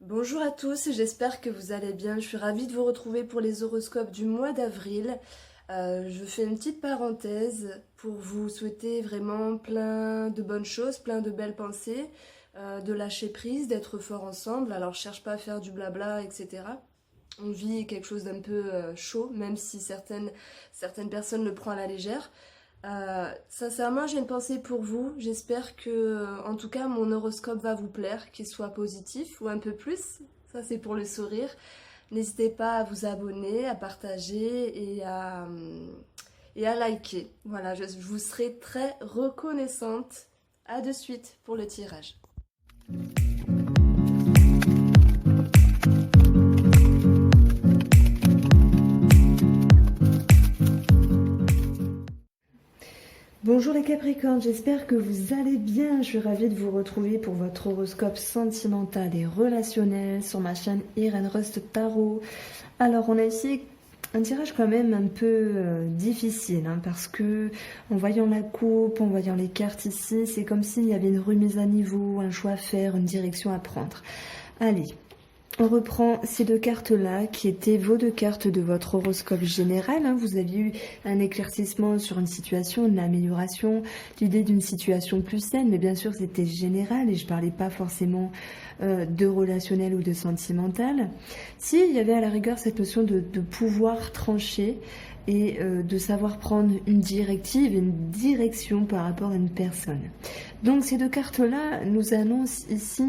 Bonjour à tous, j'espère que vous allez bien. Je suis ravie de vous retrouver pour les horoscopes du mois d'avril. Je fais une petite parenthèse pour vous souhaiter vraiment plein de bonnes choses, plein de belles pensées, de lâcher prise, d'être fort ensemble. Alors je cherche pas à faire du blabla, etc. On vit quelque chose d'un peu chaud, même si certaines personnes le prennent à la légère. Sincèrement, j'ai une pensée pour vous. J'espère que, en tout cas, mon horoscope va vous plaire, qu'il soit positif ou un peu plus. Ça, c'est pour le sourire. N'hésitez pas à vous abonner, à partager et à liker. Voilà, je vous serai très reconnaissante. À de suite pour le tirage. Bonjour les Capricornes, j'espère que vous allez bien. Je suis ravie de vous retrouver pour votre horoscope sentimental et relationnel sur ma chaîne Irène Rust Tarot. Alors on a ici un tirage quand même un peu difficile, parce que en voyant la coupe, en voyant les cartes ici, c'est comme s'il y avait une remise à niveau, un choix à faire, une direction à prendre. Allez. On reprend ces deux cartes-là, qui étaient vos deux cartes de votre horoscope général. Vous aviez eu un éclaircissement sur une situation, une amélioration, l'idée d'une situation plus saine, mais bien sûr c'était général et je parlais pas forcément de relationnel ou de sentimental. Si, il y avait à la rigueur cette notion de pouvoir trancher et de savoir prendre une directive, une direction par rapport à une personne. Donc ces deux cartes-là nous annoncent ici,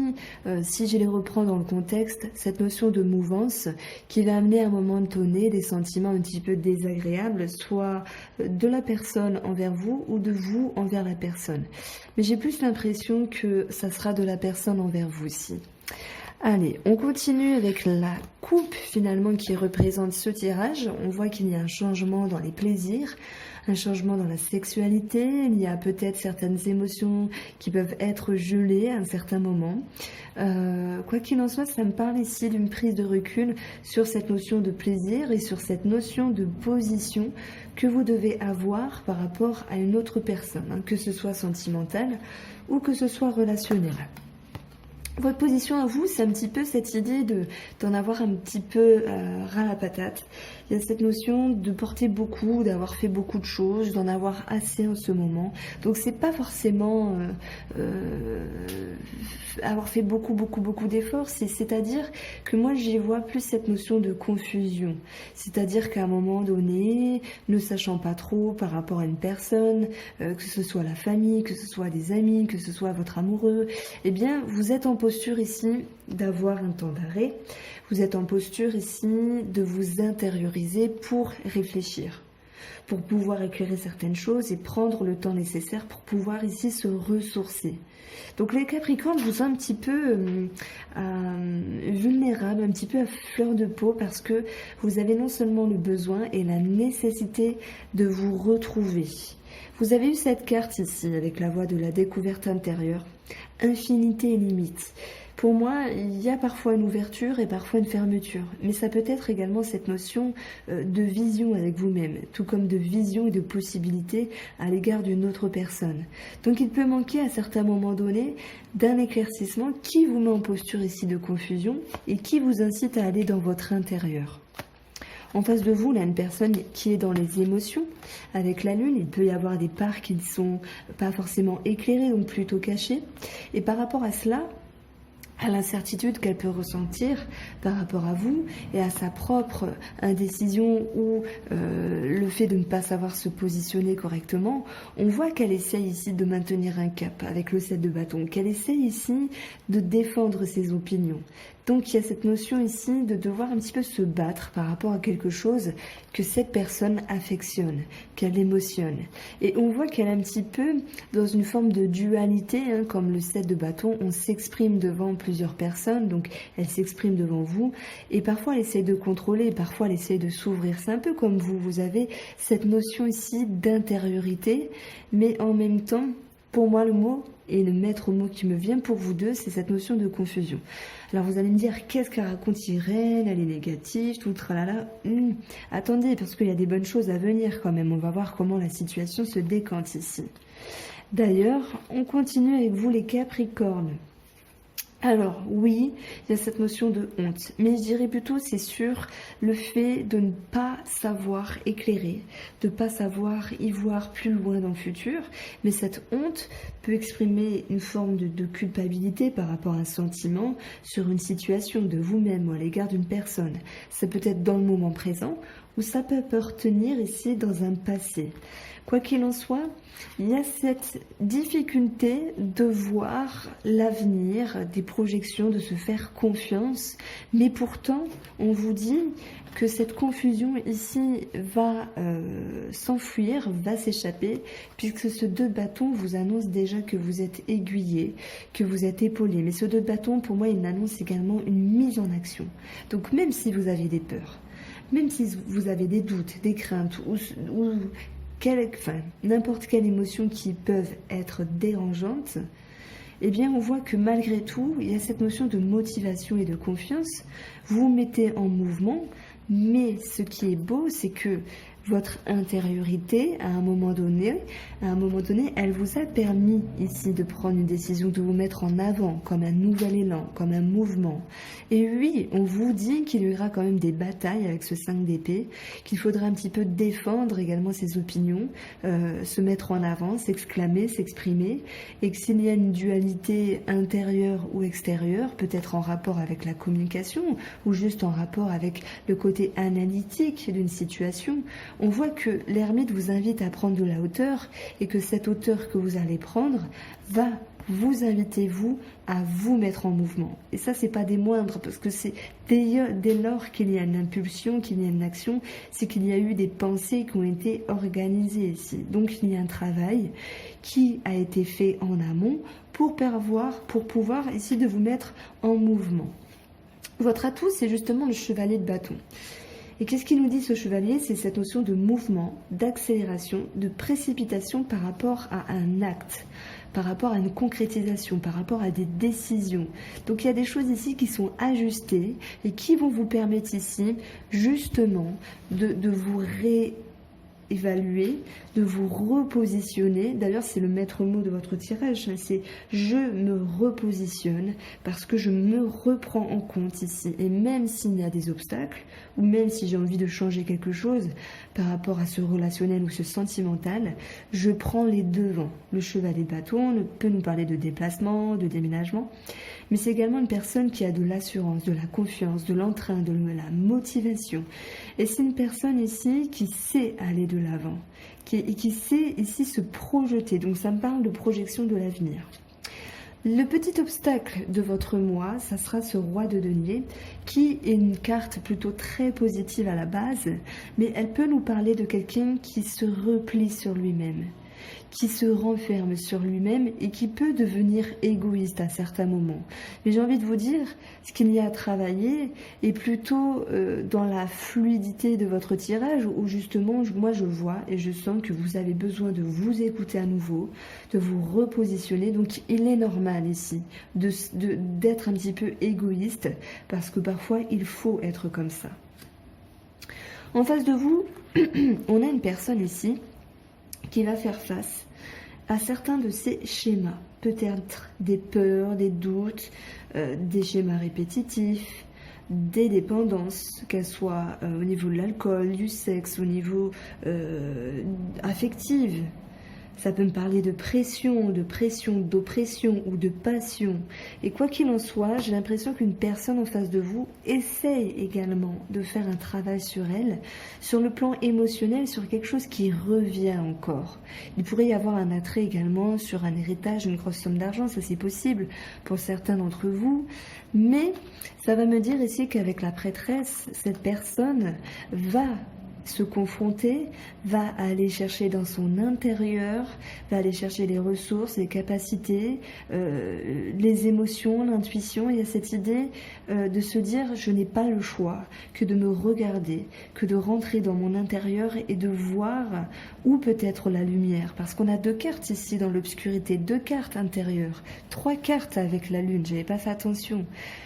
si je les reprends dans le contexte, cette notion de mouvance qui va amener à un moment donné des sentiments un petit peu désagréables, soit de la personne envers vous ou de vous envers la personne. Mais j'ai plus l'impression que ça sera de la personne envers vous aussi. Allez, on continue avec la coupe finalement qui représente ce tirage. On voit qu'il y a un changement dans les plaisirs, un changement dans la sexualité. Il y a peut-être certaines émotions qui peuvent être gelées à un certain moment. Quoi qu'il en soit, ça me parle ici d'une prise de recul sur cette notion de plaisir et sur cette notion de position que vous devez avoir par rapport à une autre personne, que ce soit sentimentale ou que ce soit relationnel. Votre position à vous, c'est un petit peu cette idée d'en avoir un petit peu ras la patate. Il y a cette notion de porter beaucoup, d'avoir fait beaucoup de choses, d'en avoir assez en ce moment. Donc c'est pas forcément avoir fait beaucoup d'efforts, c'est-à-dire que moi j'y vois plus cette notion de confusion. C'est-à-dire qu'à un moment donné, ne sachant pas trop par rapport à une personne, que ce soit la famille, que ce soit des amis, que ce soit votre amoureux, eh bien vous êtes en posture ici d'avoir un temps d'arrêt. Vous êtes en posture ici de vous intérioriser pour réfléchir, pour pouvoir éclairer certaines choses et prendre le temps nécessaire pour pouvoir ici se ressourcer. Donc les Capricornes vous sont un petit peu vulnérables, un petit peu à fleur de peau parce que vous avez non seulement le besoin et la nécessité de vous retrouver. Vous avez eu cette carte ici avec la voie de la découverte intérieure, infinité et limite. Pour moi, il y a parfois une ouverture et parfois une fermeture. Mais ça peut être également cette notion de vision avec vous-même, tout comme de vision et de possibilité à l'égard d'une autre personne. Donc il peut manquer à certains moments donnés d'un éclaircissement qui vous met en posture ici de confusion et qui vous incite à aller dans votre intérieur. En face de vous, là, une personne qui est dans les émotions. Avec la lune, il peut y avoir des parts qui ne sont pas forcément éclairées, donc plutôt cachées. Et par rapport à cela, à l'incertitude qu'elle peut ressentir par rapport à vous et à sa propre indécision ou le fait de ne pas savoir se positionner correctement, on voit qu'elle essaye ici de maintenir un cap avec le 7 de bâton, qu'elle essaye ici de défendre ses opinions. Donc il y a cette notion ici de devoir un petit peu se battre par rapport à quelque chose que cette personne affectionne, qu'elle émotionne. Et on voit qu'elle est un petit peu dans une forme de dualité, comme le 7 de bâton, on s'exprime devant plusieurs personnes, donc elle s'exprime devant vous, et parfois elle essaie de contrôler, parfois elle essaie de s'ouvrir. C'est un peu comme vous avez cette notion ici d'intériorité, mais en même temps, pour moi le mot, et le maître mot qui me vient pour vous deux, c'est cette notion de confusion. Alors vous allez me dire, qu'est-ce qu'elle raconte Irène? Elle est négative, tout tralala. Attendez, parce qu'il y a des bonnes choses à venir quand même. On va voir comment la situation se décante ici. D'ailleurs, on continue avec vous les Capricornes. Alors oui, il y a cette notion de honte, mais je dirais plutôt c'est sur le fait de ne pas savoir éclairer, de ne pas savoir y voir plus loin dans le futur, mais cette honte peut exprimer une forme de culpabilité par rapport à un sentiment sur une situation de vous-même ou à l'égard d'une personne. Ça peut être dans le moment présent ou ça peut appartenir ici dans un passé. Quoi qu'il en soit, il y a cette difficulté de voir l'avenir, des projections, de se faire confiance, mais pourtant, on vous dit que cette confusion ici va s'enfuir, va s'échapper, puisque ce 2 de bâton vous annonce déjà que vous êtes aiguillé, que vous êtes épaulé. Mais ce 2 de bâton, pour moi, il annonce également une mise en action. Donc même si vous avez des peurs, même si vous avez des doutes, des craintes ou n'importe quelle émotion qui peuvent être dérangeantes, eh bien on voit que malgré tout, il y a cette notion de motivation et de confiance. Vous vous mettez en mouvement, mais ce qui est beau, c'est que votre intériorité, à un moment donné, elle vous a permis ici de prendre une décision, de vous mettre en avant comme un nouvel élan, comme un mouvement. Et oui, on vous dit qu'il y aura quand même des batailles avec ce 5 d'épée, qu'il faudra un petit peu défendre également ses opinions, se mettre en avant, s'exclamer, s'exprimer, et que s'il y a une dualité intérieure ou extérieure, peut-être en rapport avec la communication ou juste en rapport avec le côté analytique d'une situation, on voit que l'ermite vous invite à prendre de la hauteur et que cette hauteur que vous allez prendre va vous inviter, vous, à vous mettre en mouvement. Et ça, c'est pas des moindres, parce que c'est dès lors qu'il y a une impulsion, qu'il y a une action, c'est qu'il y a eu des pensées qui ont été organisées ici. Donc, il y a un travail qui a été fait en amont pour pouvoir ici de vous mettre en mouvement. Votre atout, c'est justement le chevalier de bâton. Et qu'est-ce qu'il nous dit ce chevalier? C'est cette notion de mouvement, d'accélération, de précipitation par rapport à un acte, par rapport à une concrétisation, par rapport à des décisions. Donc il y a des choses ici qui sont ajustées et qui vont vous permettre ici justement de vous évaluer, de vous repositionner. D'ailleurs, c'est le maître mot de votre tirage, c'est « je me repositionne » parce que je me reprends en compte ici. Et même s'il y a des obstacles, ou même si j'ai envie de changer quelque chose par rapport à ce relationnel ou ce sentimental, je prends les devants. Le chevalier de bâton peut nous parler de déplacement, de déménagement, mais c'est également une personne qui a de l'assurance, de la confiance, de l'entrain, de la motivation. Et c'est une personne ici qui sait aller de l'avant, qui sait ici se projeter. Donc ça me parle de projection de l'avenir. Le petit obstacle de votre mois, ça sera ce roi de denier, qui est une carte plutôt très positive à la base, mais elle peut nous parler de quelqu'un qui se replie sur lui-même, qui se renferme sur lui-même et qui peut devenir égoïste à certains moments. Mais j'ai envie de vous dire, ce qu'il y a à travailler est plutôt dans la fluidité de votre tirage, où justement, moi je vois et je sens que vous avez besoin de vous écouter à nouveau, de vous repositionner. Donc il est normal ici d'être un petit peu égoïste, parce que parfois il faut être comme ça. En face de vous, on a une personne ici qui va faire face à certains de ces schémas. Peut-être des peurs, des doutes, des schémas répétitifs, des dépendances, qu'elles soient au niveau de l'alcool, du sexe, au niveau affectif. Ça peut me parler de pression, d'oppression ou de passion. Et quoi qu'il en soit, j'ai l'impression qu'une personne en face de vous essaye également de faire un travail sur elle, sur le plan émotionnel, sur quelque chose qui revient encore. Il pourrait y avoir un attrait également sur un héritage, une grosse somme d'argent, ça c'est possible pour certains d'entre vous. Mais ça va me dire ici qu'avec la prêtresse, cette personne va se confronter, va aller chercher dans son intérieur, va aller chercher les ressources, les capacités, les émotions, l'intuition. Il y a cette idée de se dire je n'ai pas le choix que de me regarder, que de rentrer dans mon intérieur et de voir où peut être la lumière. Parce qu'on a 2 cartes ici dans l'obscurité, 2 cartes intérieures, 3 cartes avec la lune, j'avais pas fait attention.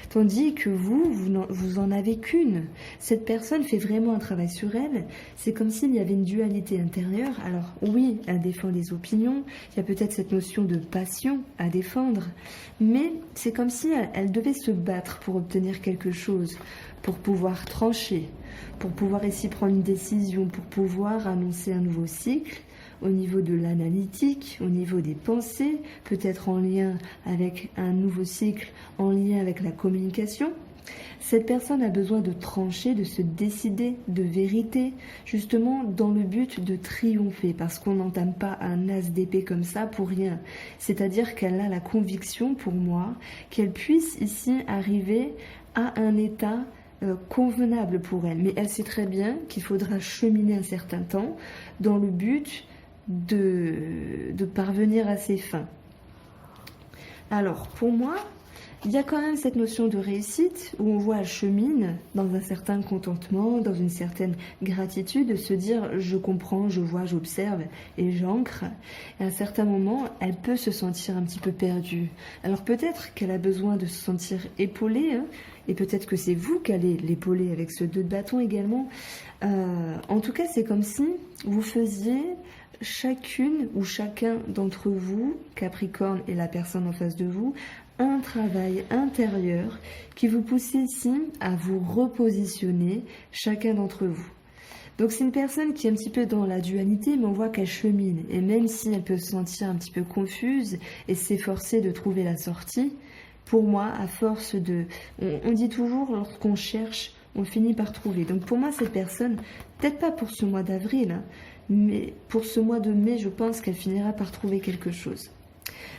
Tandis que vous en avez qu'une. Cette personne fait vraiment un travail sur elle, c'est comme s'il y avait une dualité intérieure. Alors oui, elle défend des opinions, il y a peut-être cette notion de passion à défendre, mais c'est comme si elle devait se battre pour obtenir quelque chose, pour pouvoir trancher, pour pouvoir ici prendre une décision, pour pouvoir annoncer un nouveau cycle, au niveau de l'analytique, au niveau des pensées, peut-être en lien avec un nouveau cycle, en lien avec la communication. Cette personne a besoin de trancher, de se décider, de vérité, justement dans le but de triompher, parce qu'on n'entame pas un as d'épée comme ça pour rien. C'est-à-dire qu'elle a la conviction, pour moi, qu'elle puisse ici arriver à un état convenable pour elle. Mais elle sait très bien qu'il faudra cheminer un certain temps dans le but de parvenir à ses fins. Alors, pour moi, il y a quand même cette notion de réussite où on voit elle chemine dans un certain contentement, dans une certaine gratitude, de se dire je comprends, je vois, j'observe et j'ancre. Et à un certain moment, elle peut se sentir un petit peu perdue. Alors peut-être qu'elle a besoin de se sentir épaulée, hein, et peut-être que c'est vous qui allez l'épauler avec ce 2 de bâton également. En tout cas, c'est comme si vous faisiez chacune ou chacun d'entre vous, Capricorne et la personne en face de vous, un travail intérieur qui vous pousse ici à vous repositionner, chacun d'entre vous. Donc c'est une personne qui est un petit peu dans la dualité, mais on voit qu'elle chemine. Et même si elle peut se sentir un petit peu confuse et s'efforcer de trouver la sortie, pour moi, à force de... On dit toujours, lorsqu'on cherche, on finit par trouver. Donc pour moi, cette personne, peut-être pas pour ce mois d'avril, hein, mais pour ce mois de mai, je pense qu'elle finira par trouver quelque chose.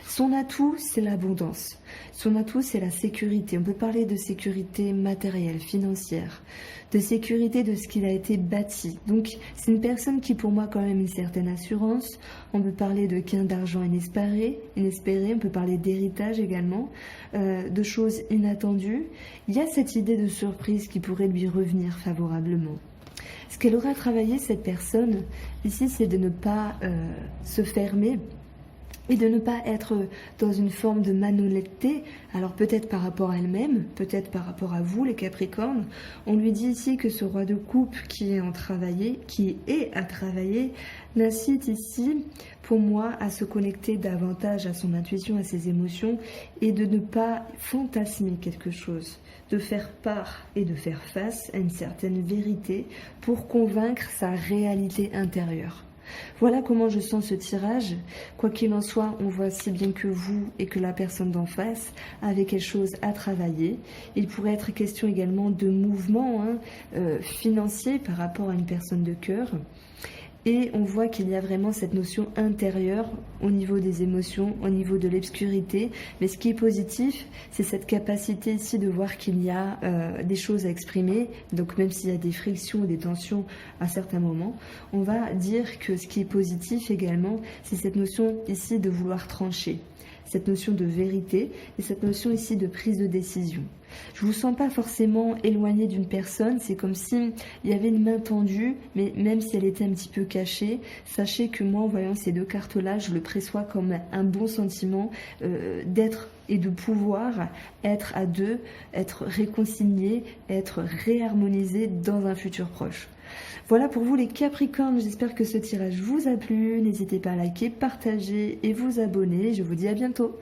Son atout, c'est l'abondance. Son atout, c'est la sécurité. On peut parler de sécurité matérielle, financière, de sécurité de ce qu'il a été bâti. Donc, c'est une personne qui, pour moi, a quand même une certaine assurance. On peut parler de gain d'argent inespéré. On peut parler d'héritage également, de choses inattendues. Il y a cette idée de surprise qui pourrait lui revenir favorablement. Ce qu'elle aura travaillé, cette personne, ici, c'est de ne pas se fermer et de ne pas être dans une forme de malhonnêteté, alors peut-être par rapport à elle-même, peut-être par rapport à vous, les Capricornes. On lui dit ici que ce roi de coupe qui est à travailler, l'incite ici, pour moi, à se connecter davantage à son intuition, à ses émotions, et de ne pas fantasmer quelque chose, de faire part et de faire face à une certaine vérité pour convaincre sa réalité intérieure. Voilà comment je sens ce tirage. Quoi qu'il en soit, on voit si bien que vous et que la personne d'en face avait quelque chose à travailler. Il pourrait être question également de mouvement financier par rapport à une personne de cœur. Et on voit qu'il y a vraiment cette notion intérieure au niveau des émotions, au niveau de l'obscurité. Mais ce qui est positif, c'est cette capacité ici de voir qu'il y a des choses à exprimer. Donc même s'il y a des frictions ou des tensions à certains moments, on va dire que ce qui est positif également, c'est cette notion ici de vouloir trancher. Cette notion de vérité et cette notion ici de prise de décision. Je ne vous sens pas forcément éloigné d'une personne, c'est comme s'il y avait une main tendue, mais même si elle était un petit peu cachée, sachez que moi, en voyant ces 2 cartes-là, je le perçois comme un bon sentiment d'être et de pouvoir être à deux, être réconcilié, être réharmonisé dans un futur proche. Voilà pour vous les Capricornes, j'espère que ce tirage vous a plu. N'hésitez pas à liker, partager et vous abonner. Je vous dis à bientôt.